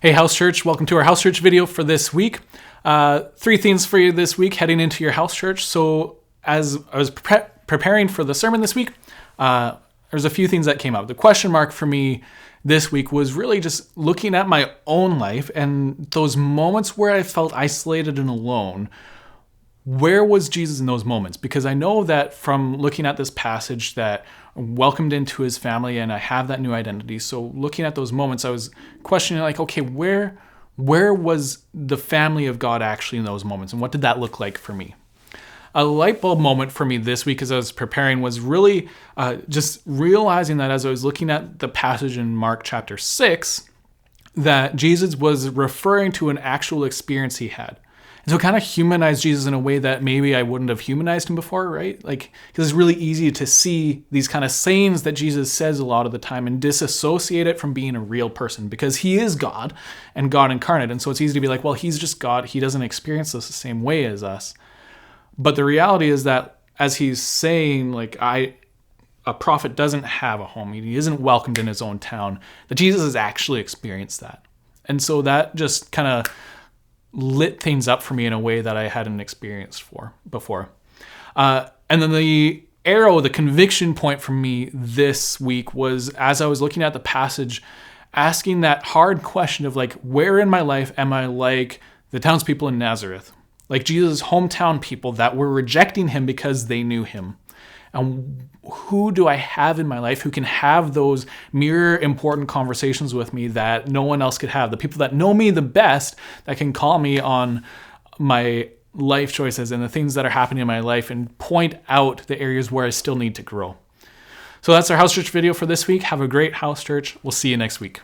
Hey House Church, welcome to our House Church video for this week. Three themes for you this week heading into your house church. So as I was preparing for the sermon this week, there's a few things that came up. The question mark for me this week was really just looking at my own life and those moments where I felt isolated and alone. Where was Jesus in those moments? Because I know that from looking at this passage that I'm welcomed into his family and I have that new identity. So looking at those moments, I was questioning okay, where was the family of God actually in those moments? And what did that look like for me? A light bulb moment for me this week as I was preparing was really just realizing that as I was looking at the passage in Mark chapter 6, that Jesus was referring to an actual experience he had. And so it kind of humanized Jesus in a way that maybe I wouldn't have humanized him before, right? Because it's really easy to see these kind of sayings that Jesus says a lot of the time and disassociate it from being a real person because he is God and God incarnate. And so it's easy to be like, well, he's just God. He doesn't experience this the same way as us. But the reality is that as he's saying, a prophet doesn't have a home. He isn't welcomed in his own town. That Jesus has actually experienced that. And so that just kind of lit things up for me in a way that I hadn't experienced before. And then the conviction point for me this week was as I was looking at the passage, asking that hard question of where in my life am I like the townspeople in Nazareth? Like Jesus' hometown people that were rejecting him because they knew him. And who do I have in my life who can have those mirror important conversations with me that no one else could have? The people that know me the best, that can call me on my life choices and the things that are happening in my life and point out the areas where I still need to grow. So that's our house church video for this week. Have a great house church. We'll see you next week.